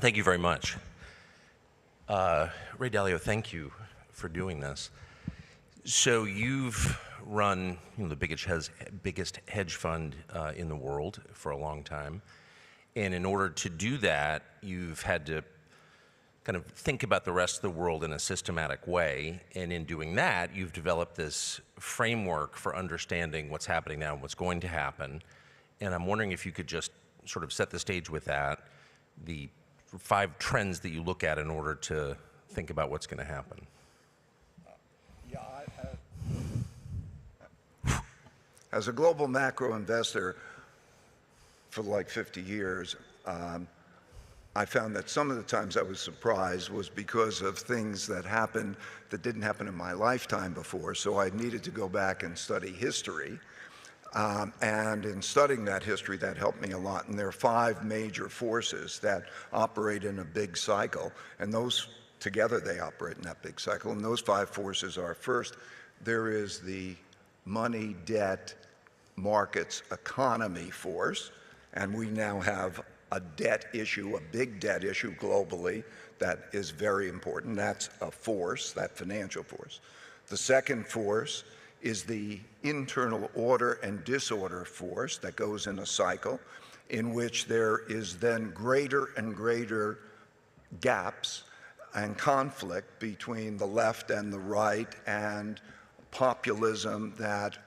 Thank you very much. Ray Dalio, thank you for doing this. So you've run the biggest hedge fund in the world for a long time. And in order to do that, you've had to kind of think about the rest of the world in a systematic way. And in doing that, you've developed this framework for understanding what's happening now and what's going to happen. And I'm wondering if you could just sort of set the stage with that, the 5 trends that you look at in order to think about what's going to happen. As a global macro investor for like 50 years, I found that some of the times I was surprised was because of things that happened that didn't happen in my lifetime before. So I needed to go back and study history. And in studying that history, that helped me a lot. And there are 5 major forces that operate in a big cycle. And those together, they operate in that big cycle. And those 5 forces are, first, there is the money, debt, markets, economy force. And we now have a debt issue, a big debt issue globally that is very important. That's a force, that financial force. The second force is the internal order and disorder force that goes in a cycle in which there is then greater and greater gaps and conflict between the left and the right, and populism that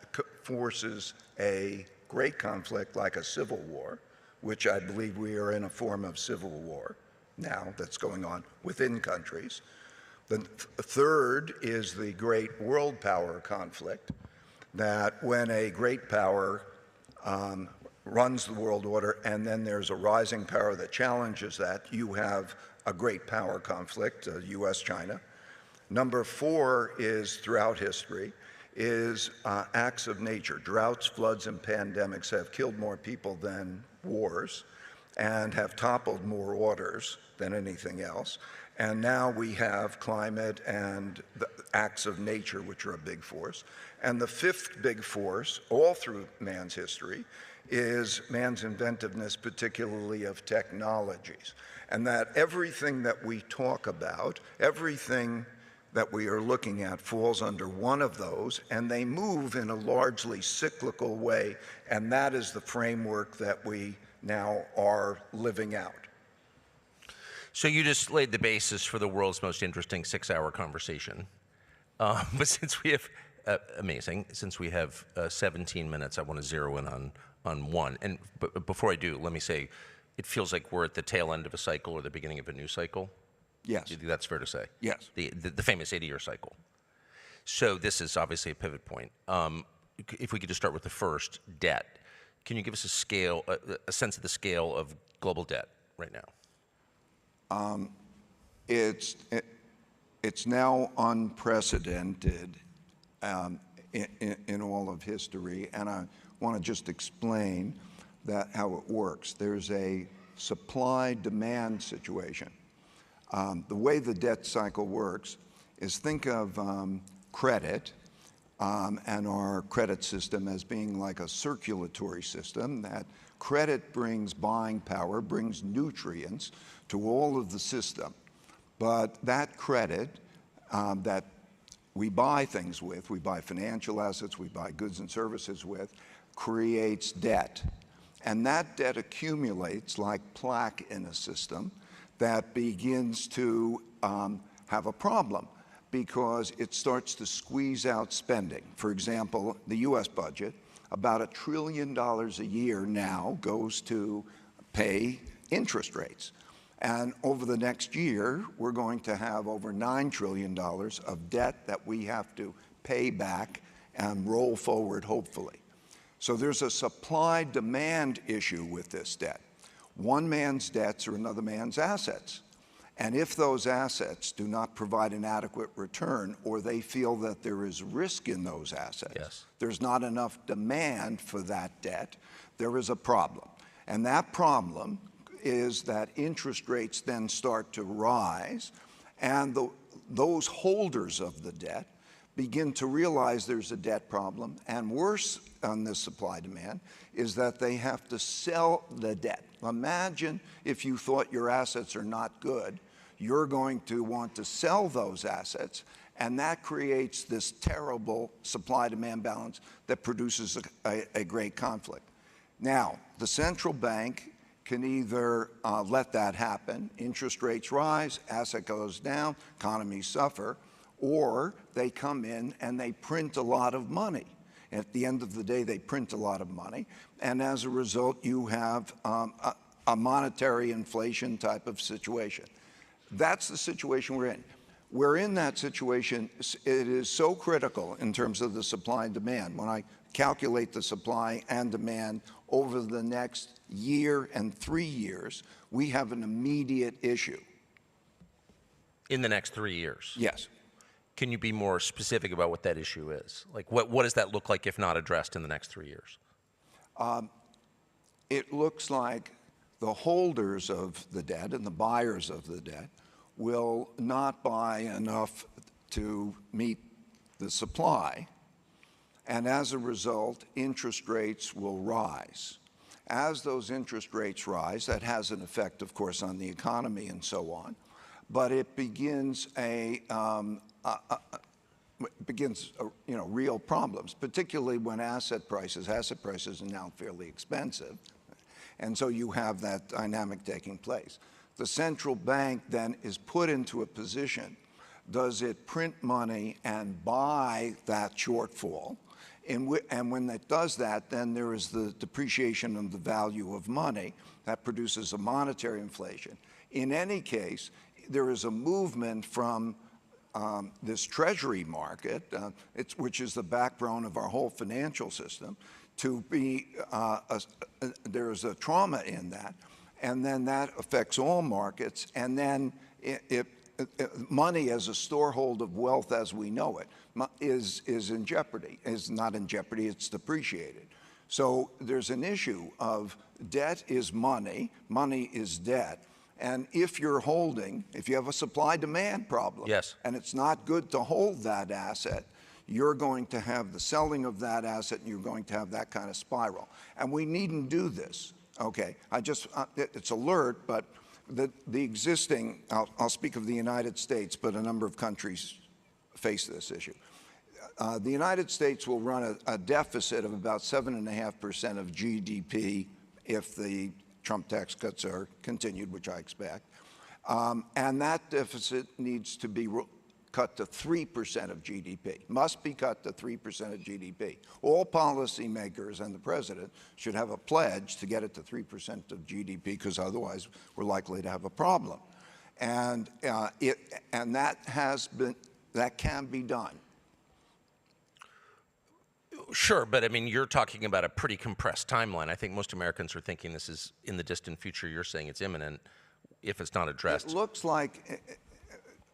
forces a great conflict like a civil war, which I believe we are in a form of civil war now that's going on within countries. The third is the great world power conflict, that when a great power runs the world order and then there's a rising power that challenges that, you have a great power conflict, US-China. Number 4 is, throughout history, is acts of nature. Droughts, floods, and pandemics have killed more people than wars and have toppled more orders than anything else. And now we have climate and the acts of nature, which are a big force. And the 5th big force, all through man's history, is man's inventiveness, particularly of technologies. And that everything that we talk about, everything that we are looking at falls under one of those, and they move in a largely cyclical way. And that is the framework that we now are living out. So you just laid the basis for the world's most interesting 6-hour conversation. But since we have, amazing, since we have 17 minutes, I want to zero in on one. And before I do, let me say, it feels like we're at the tail end of a cycle or the beginning of a new cycle. Yes. That's fair to say. Yes. The famous 80-year cycle. So this is obviously a pivot point. If we could just start with the first, debt. Can you give us a scale, a sense of the scale of global debt right now? It's now unprecedented in all of history, and I want to just explain that how it works. There's a supply-demand situation. The way the debt cycle works is, think of credit and our credit system as being like a circulatory system. That credit brings buying power, brings nutrients to all of the system. But that credit that we buy things with, we buy financial assets, we buy goods and services with, creates debt. And that debt accumulates like plaque in a system that begins to have a problem because it starts to squeeze out spending. For example, the US budget, about $1 trillion a year now goes to pay interest rates. And over the next year, we're going to have over $9 trillion of debt that we have to pay back and roll forward, hopefully. So there's a supply-demand issue with this debt. One man's debts are another man's assets. And if those assets do not provide an adequate return, or they feel that there is risk in those assets, yes, there's not enough demand for that debt, there is a problem. And that problem is that interest rates then start to rise, and those holders of the debt begin to realize there's a debt problem, and worse on this supply demand is that they have to sell the debt. Imagine if you thought your assets are not good, you're going to want to sell those assets, and that creates this terrible supply-demand balance that produces a great conflict. Now, the central bank can either let that happen, interest rates rise, asset goes down, economies suffer, or they come in and they print a lot of money. At the end of the day, they print a lot of money, and as a result, you have a monetary inflation type of situation. That's the situation we're in. We're in that situation. It is so critical in terms of the supply and demand. When I calculate the supply and demand over the next year and 3 years, we have an immediate issue. In the next 3 years? Yes. Can you be more specific about what that issue is? Like, what does that look like if not addressed in the next 3 years? It looks like the holders of the debt and the buyers of the debt will not buy enough to meet the supply, and as a result, interest rates will rise. As those interest rates rise, that has an effect, of course, on the economy and so on, but it begins real problems, particularly when asset prices are now fairly expensive, and so you have that dynamic taking place. The central bank then is put into a position, does it print money and buy that shortfall? And when it does that, then there is the depreciation of the value of money that produces a monetary inflation. In any case, there is a movement from this treasury market, which is the backbone of our whole financial system, to be, there is a trauma in that, and then that affects all markets, and then money as a storehold of wealth as we know it is in jeopardy. Is not in jeopardy, it's depreciated. So there's an issue of debt is money, money is debt, and if you have a supply-demand problem, yes, and it's not good to hold that asset, you're going to have the selling of that asset, and you're going to have that kind of spiral. And we needn't do this. Okay, it's alert, but the existing, I'll speak of the United States, but a number of countries face this issue. The United States will run a deficit of about 7.5% of GDP if the Trump tax cuts are continued, which I expect. And that deficit needs to be cut to 3% of GDP, must be cut to 3% of GDP. All policymakers and the president should have a pledge to get it to 3% of GDP, because otherwise we're likely to have a problem. And that can be done. Sure, but I mean, you're talking about a pretty compressed timeline. I think most Americans are thinking this is in the distant future. You're saying it's imminent if it's not addressed. It looks like,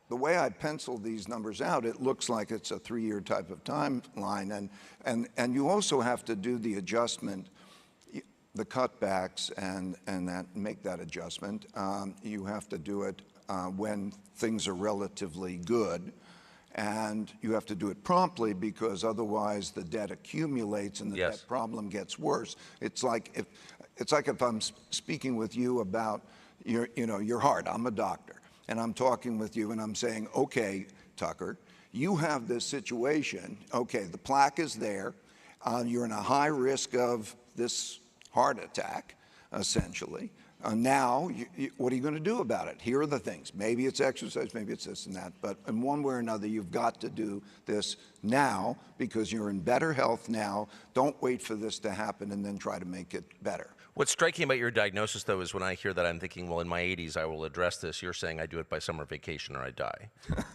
the way I penciled these numbers out, it looks like it's a 3-year type of timeline, and you also have to do the adjustment, the cutbacks, and make that adjustment. You have to do it when things are relatively good, and you have to do it promptly, because otherwise the debt accumulates and the debt problem gets worse. It's like if I'm speaking with you about your heart. I'm a doctor, and I'm talking with you, and I'm saying, okay, Tucker, you have this situation. Okay, the plaque is there. You're in a high risk of this heart attack, essentially. Now, what are you going to do about it? Here are the things. Maybe it's exercise, maybe it's this and that, but in one way or another, you've got to do this now, because you're in better health now. Don't wait for this to happen and then try to make it better. What's striking about your diagnosis, though, is when I hear that, I'm thinking, well, in my 80s, I will address this. You're saying I do it by summer vacation or I die.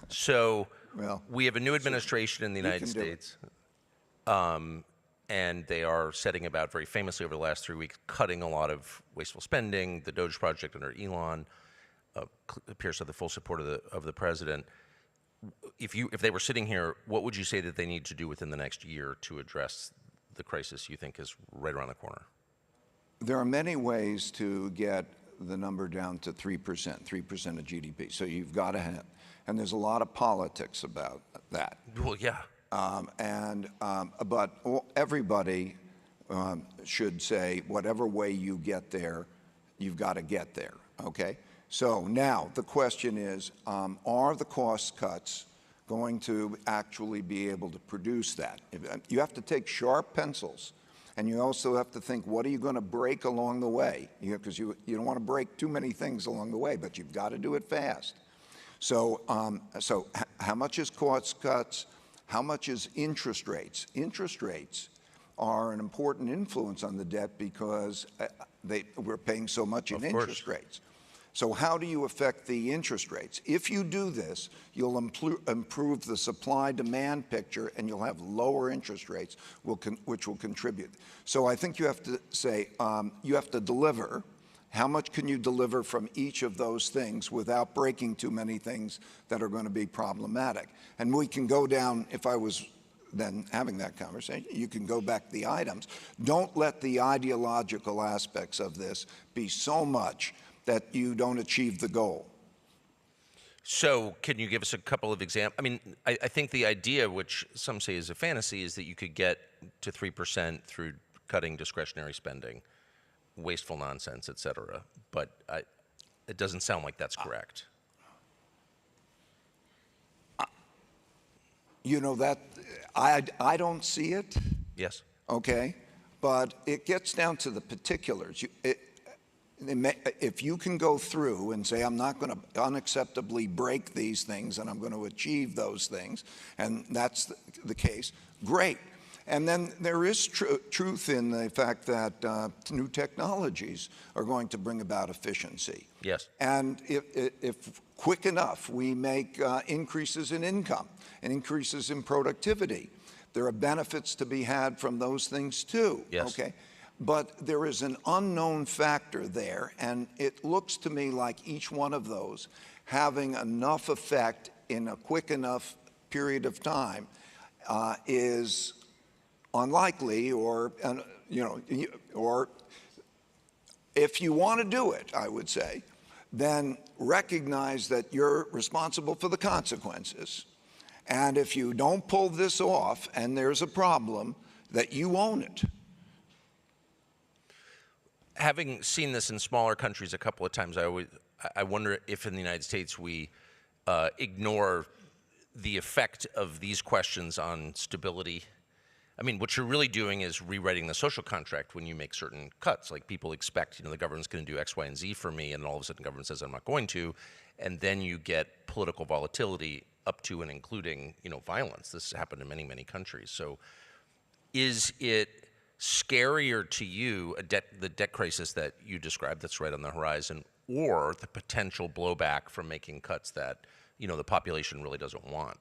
So well, we have a new administration in the United States, and they are setting about, very famously over the last 3 weeks, cutting a lot of wasteful spending. The Doge project under Elon appears to have the full support of the president. If they were sitting here, what would you say that they need to do within the next year to address the crisis you think is right around the corner? There are many ways to get the number down to 3% of GDP. So you've got to have, and there's a lot of politics about that. Well, yeah. But everybody should say, whatever way you get there, you've got to get there, okay? So now the question is, are the cost cuts going to actually be able to produce that? You have to take sharp pencils, and you also have to think, what are you going to break along the way? Because you don't want to break too many things along the way, but you've got to do it fast. So, how much is cost cuts? How much is interest rates? Interest rates are an important influence on the debt because we're paying so much in interest rates. So how do you affect the interest rates? If you do this, you'll improve the supply-demand picture, and you'll have lower interest rates, which will contribute. So I think you have to say, you have to deliver. How much can you deliver from each of those things without breaking too many things that are going to be problematic? And we can go down, if I was then having that conversation, you can go back to the items. Don't let the ideological aspects of this be so much that you don't achieve the goal. So can you give us a couple of examples? I mean, I think the idea, which some say is a fantasy, is that you could get to 3% through cutting discretionary spending, wasteful nonsense, et cetera. But it doesn't sound like that's correct. You know, that I don't see it. Yes. Okay, but it gets down to the particulars. If you can go through and say, I'm not going to unacceptably break these things and I'm going to achieve those things, and that's the case, great. And then there is truth in the fact that new technologies are going to bring about efficiency. Yes. And if quick enough we make increases in income and increases in productivity, there are benefits to be had from those things too. Yes. Okay. But there is an unknown factor there, and it looks to me like each one of those having enough effect in a quick enough period of time is unlikely, or or if you want to do it, I would say, then recognize that you're responsible for the consequences. And if you don't pull this off and there's a problem, that you own it. Having seen this in smaller countries a couple of times, I wonder if in the United States we ignore the effect of these questions on stability. I mean, what you're really doing is rewriting the social contract when you make certain cuts. Like, people expect, the government's going to do X, Y, and Z for me, and all of a sudden the government says I'm not going to, and then you get political volatility up to and including, violence. This has happened in many, many countries. So is it scarier to you, the debt crisis that you described that's right on the horizon, or the potential blowback from making cuts that, the population really doesn't want?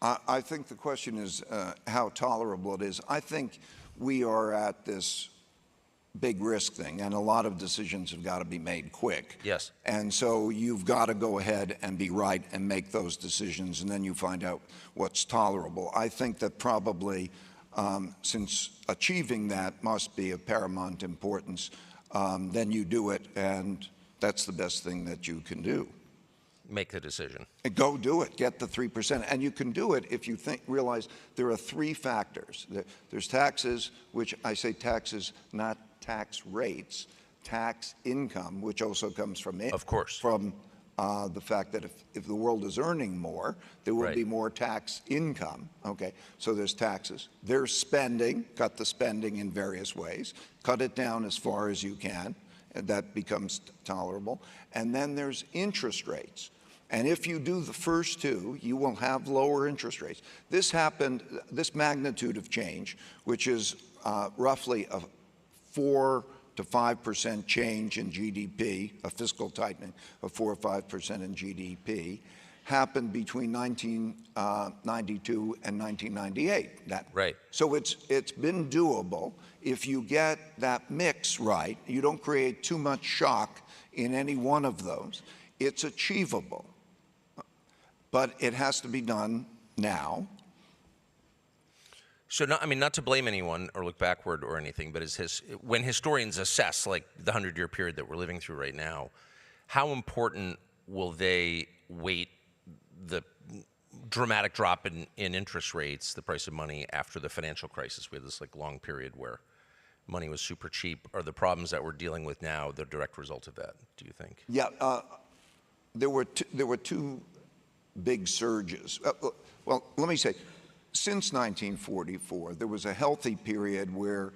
I think the question is how tolerable it is. I think we are at this big risk thing, and a lot of decisions have got to be made quick. Yes. And so you've got to go ahead and be right and make those decisions, and then you find out what's tolerable. I think that probably since achieving that must be of paramount importance, then you do it, and that's the best thing that you can do. Make the decision. And go do it. Get the 3%. And you can do it if you realize there are three factors. There's taxes, which I say taxes, not tax rates, tax income, which also comes from it. Of course. From the fact that if the world is earning more, there will be more tax income. Okay, so there's taxes. There's spending. Cut the spending in various ways. Cut it down as far as you can. And that becomes tolerable. And then there's interest rates. And if you do the first two, you will have lower interest rates. This magnitude of change, which is roughly a 4 to 5% change in GDP, a fiscal tightening of 4 or 5% in GDP, happened between 1992 and 1998. Right. So it's been doable. If you get that mix right, you don't create too much shock in any one of those, it's achievable. But it has to be done now. So, not to blame anyone or look backward or anything, but when historians assess, like, the 100-year period that we're living through right now, how important will they weight the dramatic drop in interest rates, the price of money, after the financial crisis? We had this long period where money was super cheap. Are the problems that we're dealing with now the direct result of that, do you think? Yeah, there were two big surges. Well, let me say, since 1944, there was a healthy period where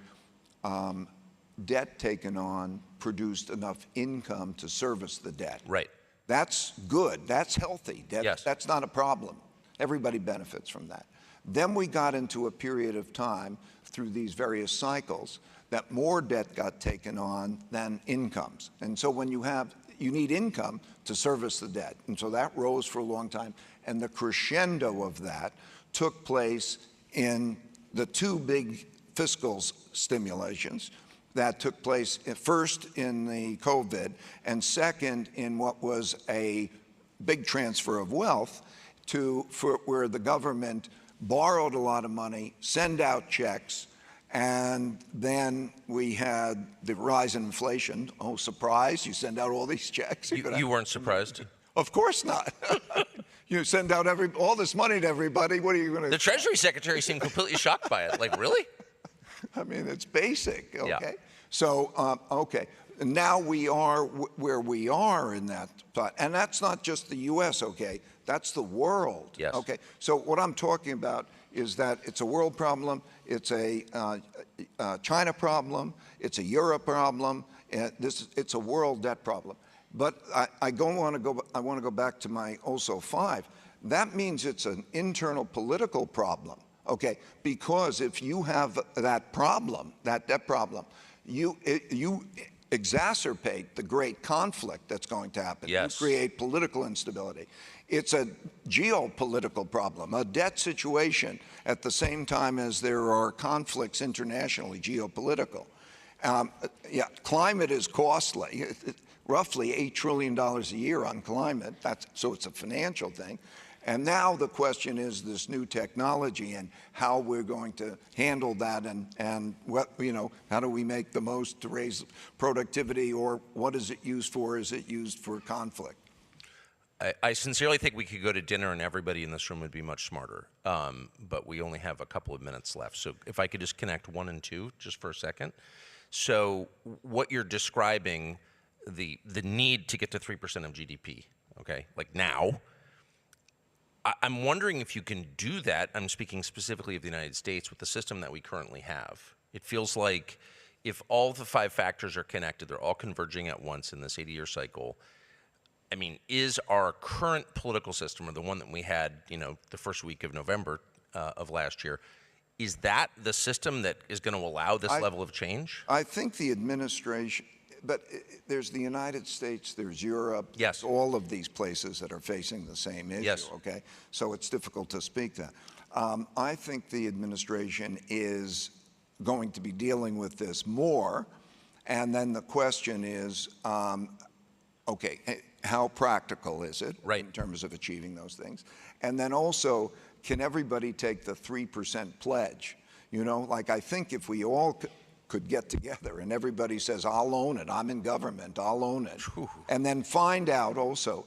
debt taken on produced enough income to service the debt. Right. That's good. That's healthy. Yes. That's not a problem. Everybody benefits from that. Then we got into a period of time through these various cycles that more debt got taken on than incomes. And so when you need income to service the debt. And so that rose for a long time. And the crescendo of that took place in the two big fiscal stimulations that took place first in the COVID and second in what was a big transfer of wealth where the government borrowed a lot of money, send out checks, and then we had the rise in inflation. Oh, surprise, you send out all these checks. You weren't surprised? Of course not. You send out all this money to everybody, what are you going to... The Treasury Secretary seemed completely shocked by it. Like, really? I mean, it's basic, okay? Yeah. So, okay, now we are where we are in that thought. And that's not just the U.S., okay? That's the world, yes. Okay? So what I'm talking about is that it's a world problem, it's a China problem, it's a Europe problem, and it's a world debt problem. But I want to go back to my also 5. That means it's an internal political problem, okay? Because if you have that problem, that debt problem, you exacerbate the great conflict that's going to happen. Yes. You create political instability. It's a geopolitical problem, a debt situation at the same time as there are conflicts internationally, geopolitical. Yeah, climate is costly. Roughly $8 trillion a year on climate. So it's a financial thing. And now the question is this new technology and how we're going to handle that and what, how do we make the most to raise productivity, or what is it used for? Is it used for conflict? I sincerely think we could go to dinner and everybody in this room would be much smarter. But we only have a couple of minutes left. So if I could just connect 1 and 2 just for a second. So what you're describing, the need to get to 3% of GDP, okay, like now, I'm wondering if you can do that. I'm speaking specifically of the United States with the system that we currently have. It feels like if all the 5 factors are connected, they're all converging at once in this 80-year cycle. I mean, is our current political system, or the one that we had, the first week of November of last year, is that the system that is going to allow this level of change? I think the administration, but there's the United States, there's Europe, yes, all of these places that are facing the same issue, yes, okay? So it's difficult to speak that. I think the administration is going to be dealing with this more, and then the question is, okay, how practical is it right, in terms of achieving those things? And then also, can everybody take the 3% pledge? Like I think if we all could get together and everybody says, I'll own it, I'm in government, I'll own it. And then find out also,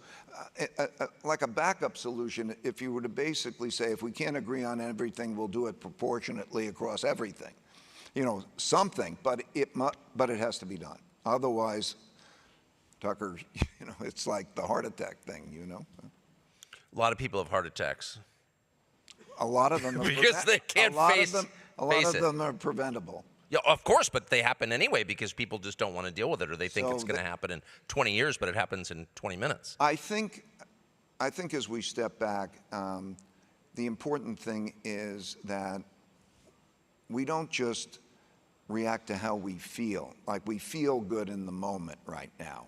like a backup solution, if you were to basically say, if we can't agree on everything, we'll do it proportionately across everything. Something, but it has to be done. Otherwise, Tucker, it's like the heart attack thing, A lot of people have heart attacks. A lot of them are because they can't face it. A lot of them are preventable. Yeah, of course, but they happen anyway because people just don't want to deal with it, or they think it's going to happen in 20 years, but it happens in 20 minutes. I think as we step back, the important thing is that we don't just react to how we feel. Like we feel good in the moment right now.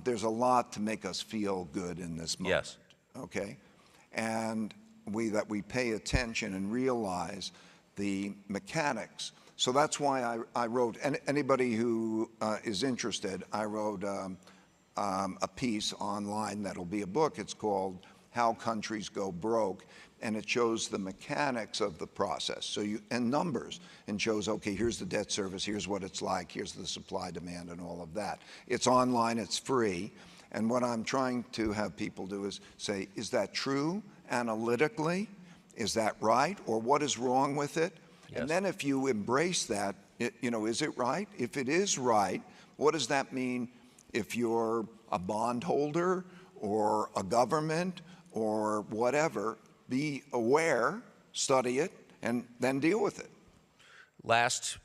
There's a lot to make us feel good in this moment. Yes. Okay? And that we pay attention and realize the mechanics. So that's why I wrote, and anybody who is interested, I wrote a piece online that'll be a book. It's called How Countries Go Broke, and it shows the mechanics of the process. And numbers, and shows, okay, here's the debt service, here's what it's like, here's the supply, demand, and all of that. It's online, it's free. And what I'm trying to have people do is say, is that true analytically? Is that right? Or what is wrong with it? Yes. And then if you embrace that, Is it right? If it is right, what does that mean if you're a bondholder or a government or whatever? Be aware, study it, and then deal with it. Last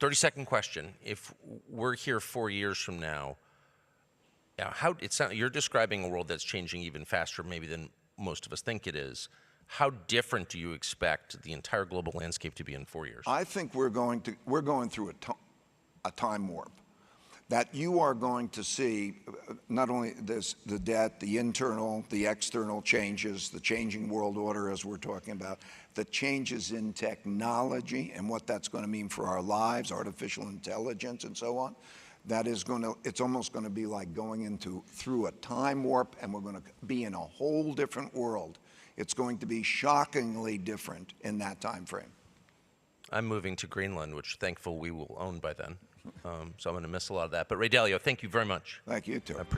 30-second question. If we're here 4 years from now, you're describing a world that's changing even faster maybe than most of us think it is. How different do you expect the entire global landscape to be in 4 years? I think we're going through a time warp. That you are going to see not only the debt, the internal, the external changes, the changing world order as we're talking about, the changes in technology and what that's going to mean for our lives, artificial intelligence and so on. It's almost going to be like going through a time warp, and we're going to be in a whole different world. It's going to be shockingly different in that time frame. I'm moving to Greenland, which thankful we will own by then. So I'm going to miss a lot of that. But Ray Dalio, thank you very much. Thank you, too. I appreciate it.